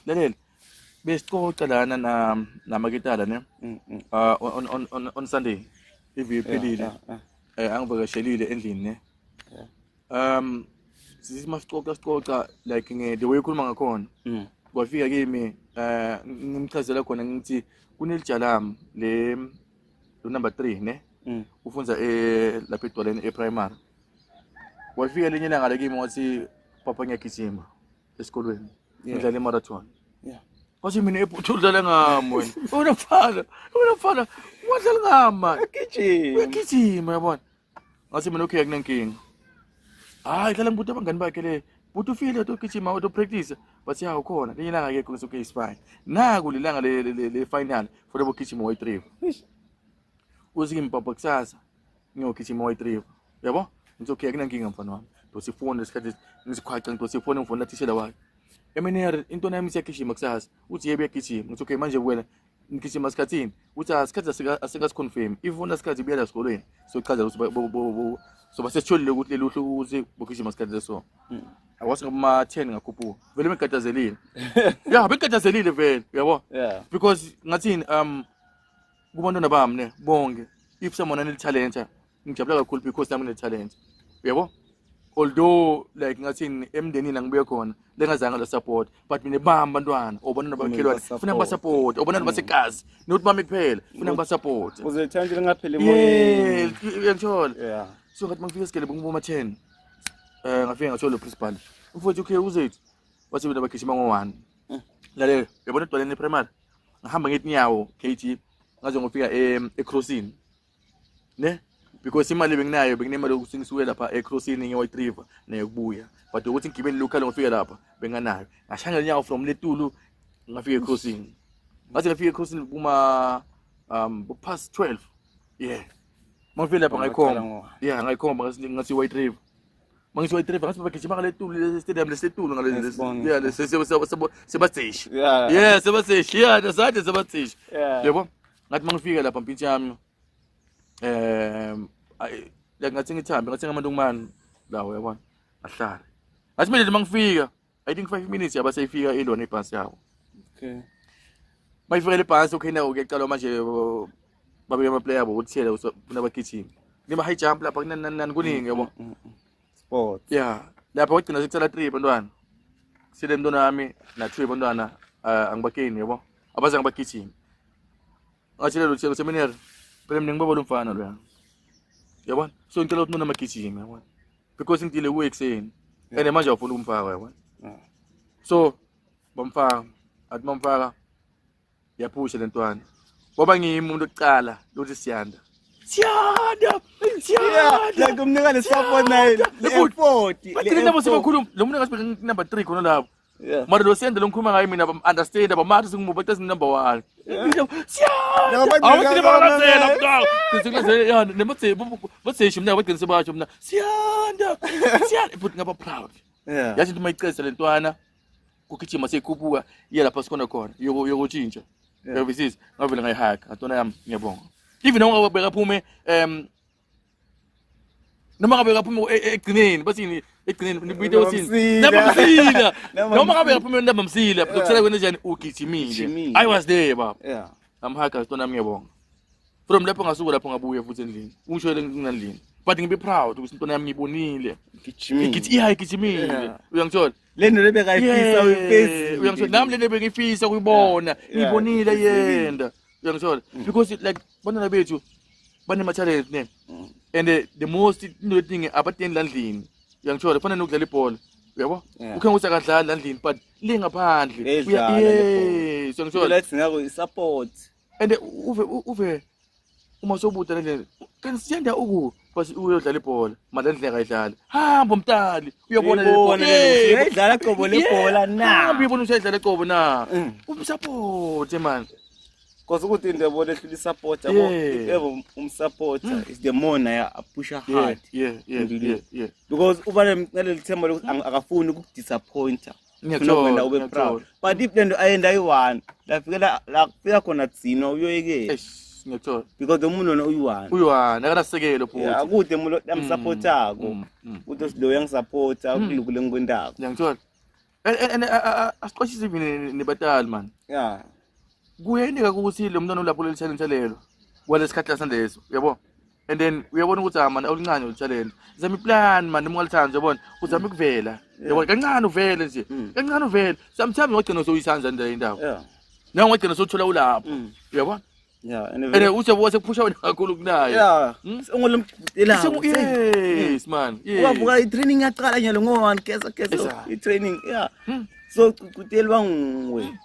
Lalela. Besixoxa lana namaketala ne. On Sunday. Iviphelile. Angivakashelile endlini ne. Sixoxa like the way ukhuluma ngakhona. Kwafika kimi ngimchazela khona ngithi kunelijalam le number 3 ne. Ufunza lapha edoleni eprimary. Wafika lenye ilanga la kimi wathi papa ngiyagijima esikolweni. Ngidlala marathon. Wathi mina udlala ngami wena. Unafana. Wadlala ngami. Ngiyagijima yabona. Ngathi mina okay akunankinga. Hayi dlala ngibuthi abangani bakhe le. Buthi ufile utogijima utopractice. Bathi hawu khona lenye ilanga akekho ngisoke isifine. Naku lilanga le final for the gijima white river. Uthi kimi papa kusasa ngiyogijima white river. Yabo? Ngithi okay akunankinga mfana wami. Dosifone lesikhathi ngisikhwaca ngidosifone ngifona thishela wakhe. Eminere into nami siyagijima kusasa. Uthi yebe yagijima. Ngithi okay manje wena ngigijima sikhathini. Uthi asikhathi asikaziconfirm. Ifuna isikhathi buyela esikolweni. So chaza ukuthi so basesitholile ukuthi leli uhlu uze bogijima isikhathi leso. Awasi ngoma 10 ngakhuphuka. Vele bengigajazelile. Yeah, bengigajazelile vele, uyabo? Yeah. Because ngathini kubantwana bami ne bonke if someone ane talent ngijabula kakhulu because nami ne talent. Uyabo? Although like ngathini emndenini angibuye khona lengazange la support but mina bamba abantwana obantwana bakhelwane ufuna ba support obantwana basekazi nokuthi mami kuphela ufuna ba support uzethandile ngaphela emoyeni uyangithola yeah so ngathi mangifika esigele ngibuma 10 ngafika ngathola lo principal mfowethu okay uzethu wathi mina bagijima ngo1 lalela yabona edoleni primary ngihamba ngetinyawo KT ngaze ngofika eCrossing ne because imali benginayo benginemali ukuthi ngisuke lapha eCrossing ngeWhite River neyokubuya but ukuthi ngigibele local ngifika lapha benganayo ngashanga nyawo from Letulu ngafika eCrossing ngathi ngafika eCrossing kuma past 12 yeah mangifika lapha ngayikhomba ngathi White River mangisi White River ngathi bagijima Letulu stadium leSetulu ngale yeah sebaseshi yeah sebaseshi yeah nasade sebaseshi yebo ngathi mangifika lapha mpintshi yami ngathi ngithambe ngathi ngamantombazane lawo yabona ahlala ngathi mina mangifika I think 5 minutes yaba sayifika indona ibhasi yawo okay mayifika le bhasi okay nawo kuyaqala manje babe ama player bokuthela ufuna bagijima nima high jump lapha kunani kuningi yabo sport yeah lapha wagcina sekutsala 3 bantwana sile mntwana wami na 2 bantwana angibakeni yabo abaza ngibagijima ngathi lelo theko seminary phela mina ngibaba lo mfana lo yabona so ngicela ukuthi nona magijima yabona because ngidile ku ekseni ene manje awufuna ukumfaka yabona so bamfaka athi bamfaka yaphusha lentwana ngoba ngiyimuntu oqala lothi siyanda like umnika le-support naye le-effort bathi nabo sebakhuluma lo muntu ngasibe number 3 khona lapho mara lo siyanda lo ngikhuluma ngayo mina understand abamathi singimuba bathi number 1 Bathi mina bagcina sebasho mina siyanda futhi ngaba proud yathi into mayicesa lentwana kugijima seyikhuphuka iya lapha sikhona khona yokutshintsha yabisisi ngavela ngayihaga atona yami ngiyabonga even noma bekaphume noma ngabe kaphume egcineni bathini egcineni nibido sini nabamsila noma ngabe kaphume nabamsila ukuthela kwena njani ugijimile I was there baba yeah amhaga atona ngiyabonga from lapho ngasuka lapho ngabuye futhi endlini ungishoyele nginandlini but ngibe proud ukuthi intwana yami ngibonile igijimile uyangithola lento lebekayifisa uyiface uyangithola nami lento bengifisa ukuyibona ngibonile yenda uyangithola because like bantwana bethu banema talent ne and the most thing abateni landlini uyangithola fana nokudlala ibhola uyabo ukhenga usakadlala landlini but lengaphandle yes uyangithola let's ngako i-support and uve uma sobuta lendlela kanti siyanda basi uyodlala ibhola madlandlela kayidlala hamba umntali uyabona le bhola uyayidlala qobo le bhola na hamba uyabona usayidlala qobo na umsupport man because ukuthi indebo lehlula support yabo ever umsupporter is the more naye apusha hard yeah because uba naleli themba lokuthi akafuni ukudisappointa ngiyakho ube proud but if lento ayenda yi1 la fika khona dzino uyoyeke ngiyathola because the umuntu uyi1 akanasekelo futhi akude umuntu amsupportako ukuthi lo yangisupporta kulukule ngikwendako ngiyangithola and asiqwashise vini nebatali man yeah kuyendeka ukuthi lo mntwana lapho leli challenge lelo kwalesikhathi lasandeso yabo and then uyabona ukuthi man awulincane lo challenge zama iplan man nimwalithanze yabona uzama ukuvela yabona kancane uvele nje kancane uvele sometimes ngogcina soyisanza nje indawo yeah nawe ngogcina sothola ulapho yabona yeah and uthi wase kuphusha wena kakhulu kunayo yeah ngolomdela yes man wavuka i-training yaqala nyalo ngo-1 kesa i-training yeah so kutelwa ngwe